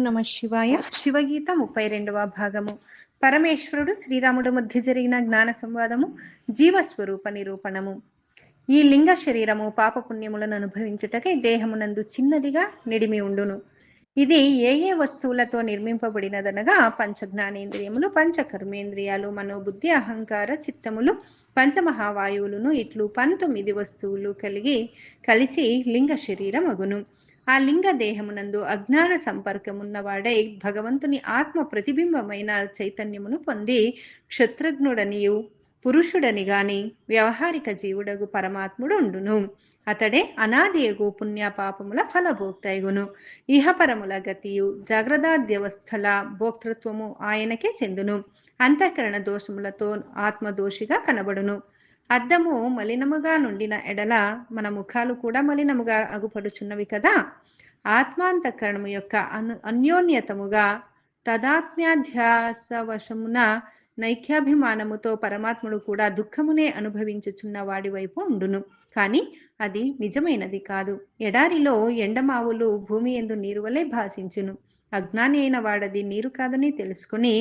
నమ శివాయ. శివగీత 32వ భాగము. పరమేశ్వరుడు శ్రీరాముడు మధ్య జరిగిన జ్ఞాన సంవాదము, జీవస్వరూప నిరూపణము. ఈ లింగ శరీరము పాపపుణ్యములను అనుభవించుటకై దేహమునందు చిన్నదిగా నిడిమి ఉండును. ఇది ఏ ఏ వస్తువులతో నిర్మింపబడినదనగా పంచజ్ఞానేంద్రియములు, పంచకర్మేంద్రియాలు, మనోబుద్ధి, అహంకార, చిత్తములు, పంచమహావాయువులను ఇట్లు 19 వస్తువులు కలిసి లింగ శరీరం అగును. ఆ లింగ దేహమునందు అజ్ఞాన సంపర్కమున్నవాడై భగవంతుని ఆత్మ ప్రతిబింబమైన చైతన్యమును పొంది క్షత్రజ్ఞుడనియు పురుషుడని గాని వ్యవహారిక జీవుడగు పరమాత్ముడు ఉండును. అతడే అనాదియగు పుణ్యపాపముల ఫలభోక్తయగును. ఇహపరముల గతియు జాగ్రత్తాద్యవస్థల భోక్తృత్వము ఆయనకే చెందును. అంతఃకరణ దోషములతో ఆత్మదోషిగా కనబడును. అద్దము మలినముగా నుండిన ఎడల మన ముఖాలు కూడా మలినముగా అగుపడుచున్నవి కదా. ఆత్మాంతఃకరణము యొక్క అన్యోన్యతముగా తదాత్మ్యాధ్యాసవశమున నైక్యాభిమానముతో పరమాత్ముడు కూడా దుఃఖమునే అనుభవించుచున్న వాడి వైపు ఉండును. కాని అది నిజమైనది కాదు. ఎడారిలో ఎండమావులు భూమి యందు నీరు వలె భాషించును. అజ్ఞాని అయిన వాడది నీరు కాదని తెలుసుకుని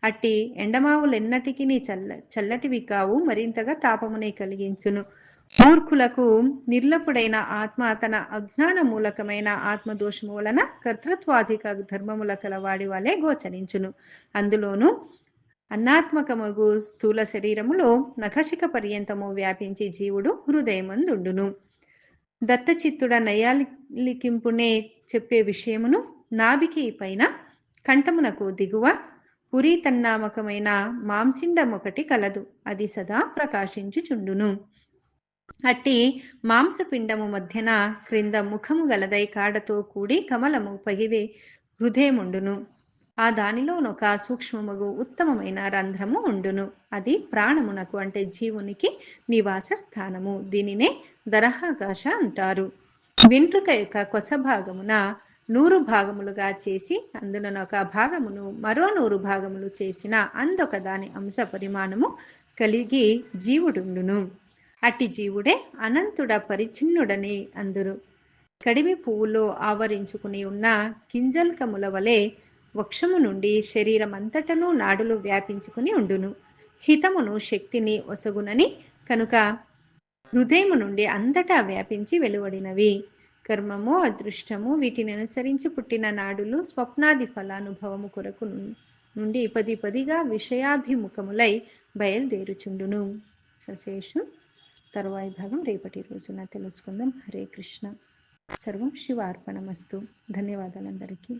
అట్టి ఎండమావులెన్నటికీ చల్లటివి కావు, మరింతగా తాపమునే కలిగించును. మూర్ఖులకు నిర్లపుడైన ఆత్మ తన అజ్ఞాన మూలకమైన ఆత్మదోషము వలన కర్తృత్వాధిక ధర్మముల కలవాడి వలె గోచరించును. అందులోనూ అన్నాత్మకమగు స్థూల శరీరములో నఖశిఖ పర్యంతము వ్యాపించి జీవుడు హృదయమందుండును. దత్తచిత్తుడ నయాలికింపునే చెప్పే విషయమును నాభికి పైన కంఠమునకు దిగువ పురీతన్నామకమైన మాంసిండమొకటి కలదు. అది సదా ప్రకాశించుచుండును. అట్టి మాంసపిండము మధ్యన క్రింద ముఖము గలదై కాడతో కూడి కమలము పగిది హృదయముండును. ఆ దానిలోనొక సూక్ష్మముగు ఉత్తమమైన రంధ్రము ఉండును. అది ప్రాణమునకు అంటే జీవునికి నివాస స్థానము. దీనినే దరహాకాశ అంటారు. వెంట్రుక యొక్క కొస భాగమున 100 భాగములుగా చేసి అందునొక భాగమును మరో 100 భాగములు చేసిన అందొక దాని అంశ పరిమాణము కలిగి జీవుడుండును. అట్టి జీవుడే అనంతుడ పరిచ్ఛిన్నుడని అందురు. కడిమి పువ్వులో ఆవరించుకుని ఉన్న కింజల్కముల వలె వక్షము నుండి శరీరం అంతటను నాడులు వ్యాపించుకుని ఉండును. హితమును శక్తిని ఒసగునని కనుక హృదయము నుండి అంతటా వ్యాపించి వెలువడినవి. కర్మము, అదృష్టము వీటిని అనుసరించి పుట్టిన నాడులు స్వప్నాది ఫలానుభవము కొరకు నుండి పదిగా విషయాభిముఖములై బయలుదేరుచుండును. సశేషు తరువాయి భాగం రేపటి రోజున తెలుసుకుందాం. హరే కృష్ణ. సర్వం శివార్పణమస్తు. ధన్యవాదాలందరికీ.